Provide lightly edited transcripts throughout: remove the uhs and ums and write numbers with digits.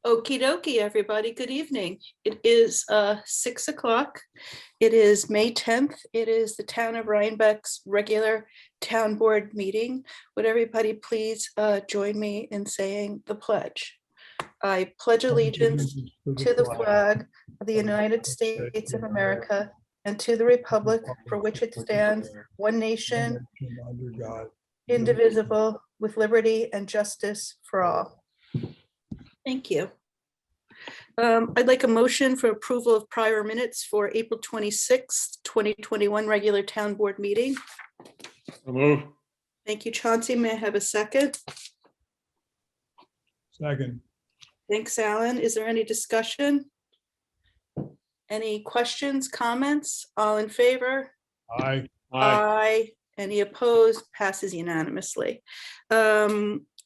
Okie dokie, everybody. Good evening. It is 6 o'clock. It is May 10th. It is the Town of Rhinebeck's regular town board meeting. Would everybody please join me in saying the pledge? I pledge allegiance to the flag of the United States of America and to the republic for which it stands, one nation, under God, indivisible, with liberty and justice for all. Thank you. I'd like a motion for approval of prior minutes for April 26th, 2021 regular town board meeting. So move. Thank you, Chauncey. May I have a second? second, Thanks, Alan. Is there any discussion? Any questions, comments? All in favor? aye, Aye. Any opposed? Passes unanimously.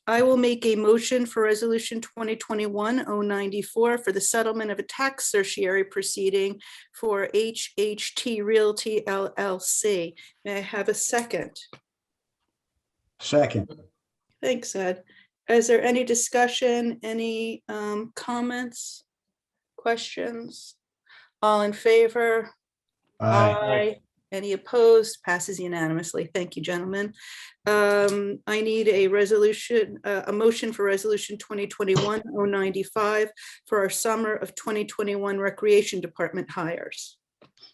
I will make a motion for resolution 2021-094 for the settlement of a tax certiorari proceeding for HHT Realty LLC. May I have a second? Second. Thanks, Ed. Is there any discussion, any comments, questions? All in favor? Aye. Any opposed? Passes unanimously. Thank you, gentlemen. I need a resolution, a motion for resolution 2021-095 for our summer of 2021 Recreation Department hires.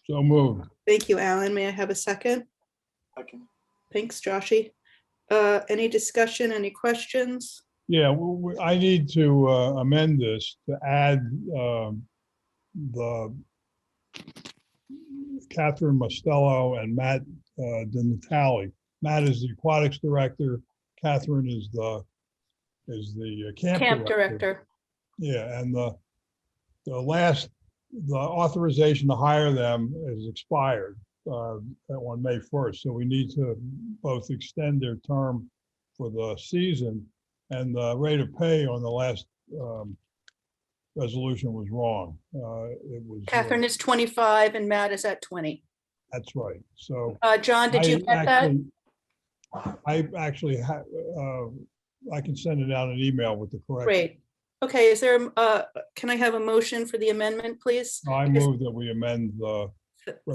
so moved. Thank you, Alan. May I have a second? Second. Thanks, Joshy. Any discussion, any questions? Yeah, I need to amend this to add the Catherine Mostello and Matt DiNatale. Matt is the aquatics director. Catherine is the camp director. Yeah, and the authorization to hire them is expired on May 1st. So we need to both extend their term for the season, and the rate of pay on the last resolution was wrong. It was Catherine is 25 and Matt is at 20. That's right. So John, did you get that? I actually I can send it out an email with the correct. Great. Okay, is there, can I have a motion for the amendment, please? I move that we amend the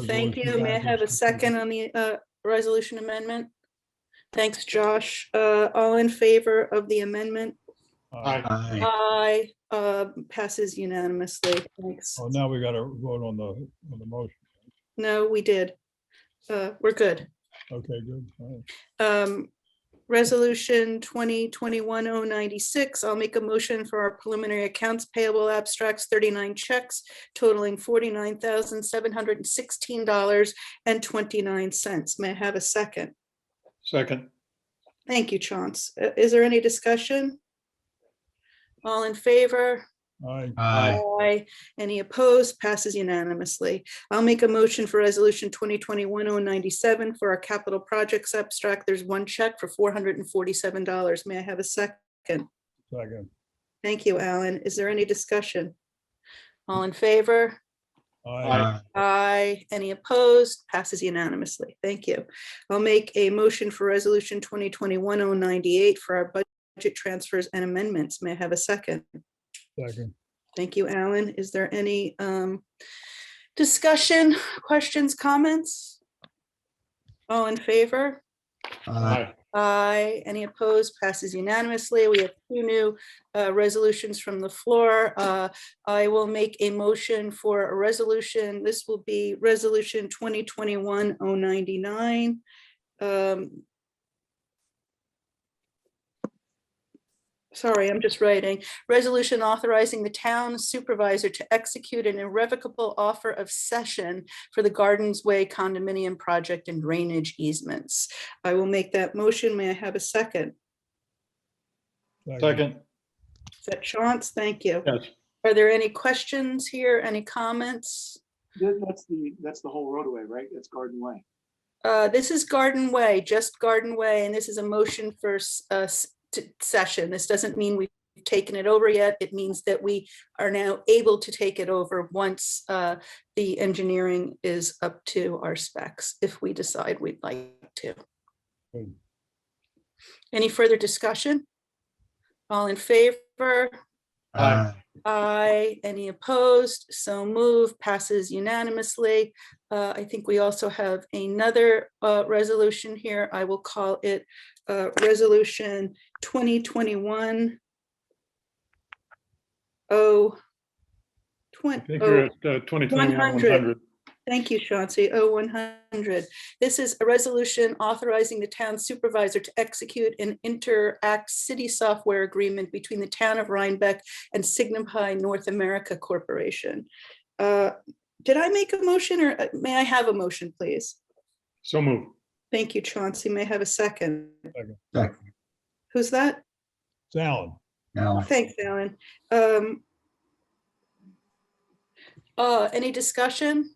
Thank you. resolution. May I have a second on the resolution amendment? Thanks, Josh. All in favor of the amendment? Aye. Aye. Passes unanimously. Thanks. Oh, now we got to vote on the motion. No, we did. We're good. Okay, good. All right. Resolution 2021-096. I'll make a motion for our preliminary accounts payable abstracts, 39 checks totaling $49,716.29. May I have a second? Second. Thank you, Chauncey. Is there any discussion? All in favor? Aye. Aye. Any opposed? Passes unanimously. I'll make a motion for resolution 2021-097 for our capital projects abstract. There's one check for $447. May I have a second? Second. Thank you, Alan. Is there any discussion? All in favor? Aye. Aye. Any opposed? Passes unanimously. Thank you. I'll make a motion for resolution 2021-098 for our budget transfers and amendments. May I have a second? Second. Thank you, Alan. Is there any discussion, questions, comments? All in favor? Aye. Aye. Any opposed? Passes unanimously. We have two new resolutions from the floor. I will make a motion for a resolution. This will be resolution 2021-099. Sorry, I'm just writing. Resolution authorizing the town supervisor to execute an irrevocable offer of cession for the Gardens Way condominium project and drainage easements. I will make that motion. May I have a second? Second. Is that Chauncey? Thank you. Yes. Are there any questions here? Any comments? That's the whole roadway, right? That's Garden Way. This is Garden Way, just Garden Way, and this is a motion for session. This doesn't mean we've taken it over yet. It means that we are now able to take it over once the engineering is up to our specs, if we decide we'd like to. Good. Any further discussion? All in favor? Aye. Aye. Any opposed? So moved, passes unanimously. I think we also have another resolution here. I will call it Resolution 2021 I think you're at 2021 100. Thank you, Chauncey. 100. This is a resolution authorizing the town supervisor to execute an Interact City software agreement between the town of Rhinebeck and Signify North America Corporation. Did I make a motion, or may I have a motion, please? So move. Thank you, Chauncey. May I have a second? Second. Who's that? It's Alan. Alan. Thanks, Alan. Any discussion?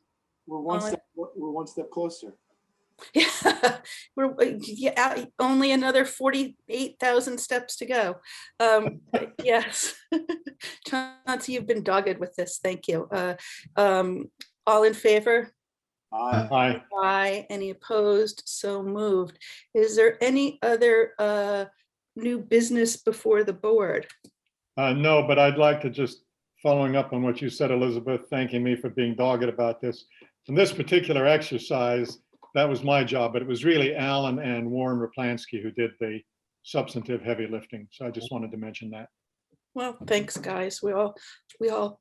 We're one step closer. Yeah, we're only another 48,000 steps to go. Yes. Chauncey, you've been dogged with this. Thank you. All in favor? Aye. Aye. Any opposed? So moved. Is there any other new business before the board? No, but I'd like to just, following up on what you said, Elizabeth, thanking me for being dogged about this. In this particular exercise, that was my job, but it was really Alan and Warren Raplansky who did the substantive heavy lifting. So I just wanted to mention that. Well, thanks, guys. We all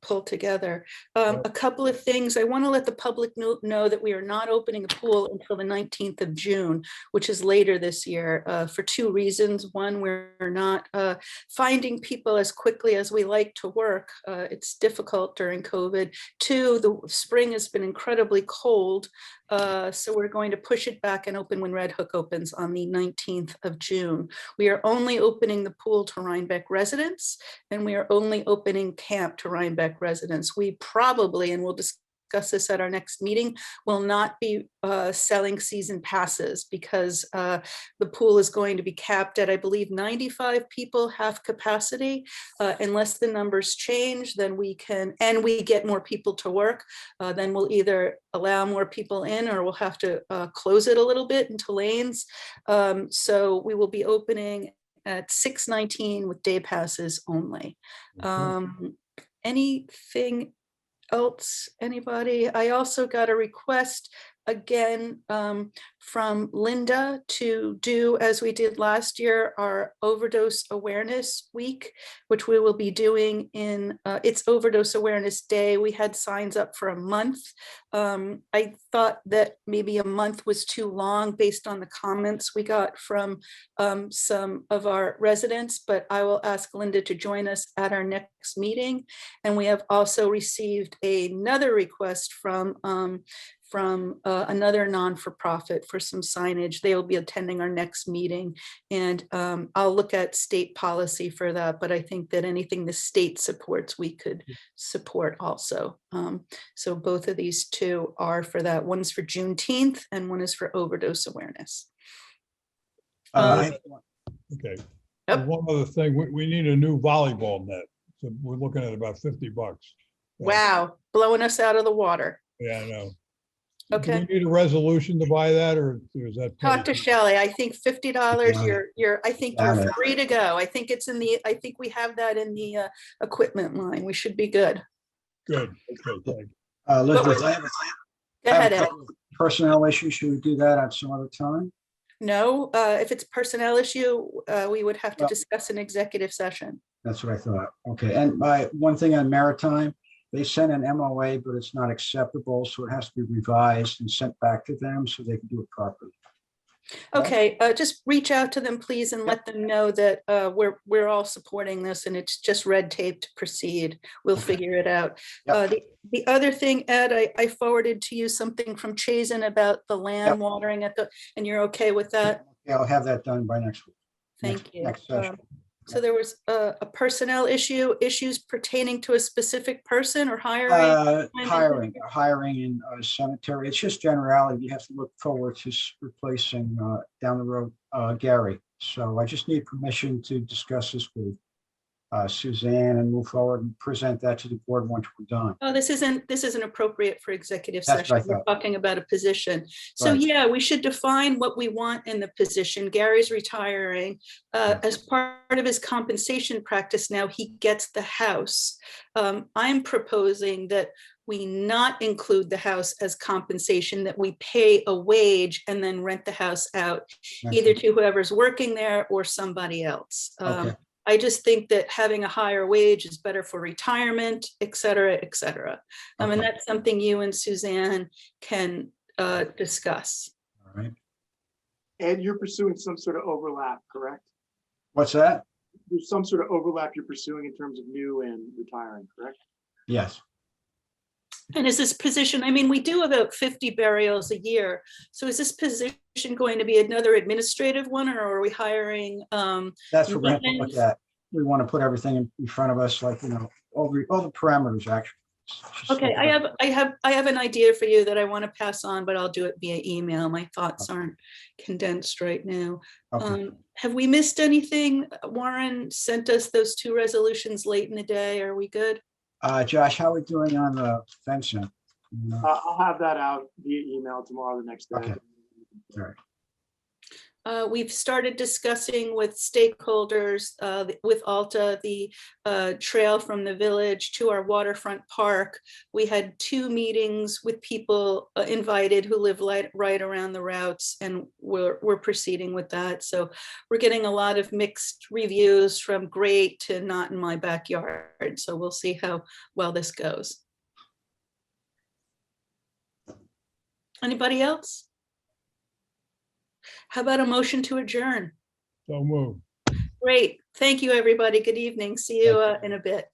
pull together. A couple of things. I want to let the public know that we are not opening the pool until the 19th of June, which is later this year, for two reasons. One, we're not finding people as quickly as we like to work. It's difficult during COVID. Two, the spring has been incredibly cold. So we're going to push it back and open when Red Hook opens on the 19th of June. We are only opening the pool to Rhinebeck residents, and we are only opening camp to Rhinebeck residents. We probably, and we'll discuss this at our next meeting, will not be selling season passes because the pool is going to be capped at, I believe, 95 people, half capacity. Unless the numbers change, then we can, and we get more people to work, then we'll either allow more people in or we'll have to close it a little bit into lanes. So we will be opening at 6:19 with day passes only. Anything else, anybody? I also got a request again from Linda to do, as we did last year, our overdose awareness week, which we will be doing in it's Overdose Awareness Day. We had signs up for a month. I thought that maybe a month was too long based on the comments we got from some of our residents, but I will ask Linda to join us at our next meeting. And we have also received another request from another non-for-profit for some signage. They will be attending our next meeting, and I'll look at state policy for that, but I think that anything the state supports, we could support also. So both of these two are for that. One's for Juneteenth and one is for overdose awareness. Okay. Yep. One other thing, we need a new volleyball net. So we're looking at about $50. Wow, blowing us out of the water. Yeah, I know. Okay. Do we need a resolution to buy that, or is that? Talk to Shelley. I think $50. Yeah. I think you're free to go. I think it's in the. I think we have that in the equipment line. We should be good. Good. Okay. Thank you. Elizabeth, I Go have ahead, a Ed. couple of personnel issues. Should we do that at some other time? No, if it's personnel issue, we would have to Well- discuss an executive session. That's what I thought. Okay, and my one thing on maritime, they sent an MOA, but it's not acceptable, so it has to be revised and sent back to them so they can do it properly. Okay, just reach out to them, please, and let them know that we're all supporting this and it's just red tape to proceed. We'll figure it out. Yep. The other thing, Ed, I forwarded to you something from Chazen about the land Yep. watering and you're okay with that? Yeah, I'll have that done by next week. Thank you. Next session. So there was a personnel issues pertaining to a specific person or hiring? Hiring in cemetery. It's just generality. You have to look forward to replacing down the road Gary. So I just need permission to discuss this with Suzanne and move forward and present that to the board once we're done. Oh, this isn't appropriate for executive That's what I session. We're thought. talking about a position. So Right. yeah, we should define what we want in the position. Gary's retiring. As part of his compensation practice now, he gets the house. I'm proposing that we not include the house as compensation, that we pay a wage and then rent the house out either to whoever's working there or somebody else. Okay. I just think that having a higher wage is better for retirement, et cetera, et cetera. And Okay. that's something you and Suzanne can discuss. All right. And you're pursuing some sort of overlap, correct? What's that? There's some sort of overlap you're pursuing in terms of new and retiring, correct? Yes. And is this position, I mean, we do about 50 burials a year. So is this position going to be another administrative one, or are we hiring? That's what we're going to look at. We want to put everything in front of us, like, all the parameters, actually. Just Okay, look at I have an idea for you that I want to pass on, but I'll do it via email. My thoughts aren't condensed right now. Okay. Have we missed anything? Warren sent us those 2 resolutions late in the day. Are we good? Josh, how are we doing on the fencing? I'll have that out via email tomorrow, the next day. Okay. All right. We've started discussing with stakeholders, with Alta, the trail from the village to our waterfront park. We had 2 meetings with people invited who live right around the routes, and we're proceeding with that. So we're getting a lot of mixed reviews, from great to not in my backyard. So we'll see how well this goes. Anybody else? How about a motion to adjourn? So move. Great. Thank you, everybody. Good evening. See you in a bit.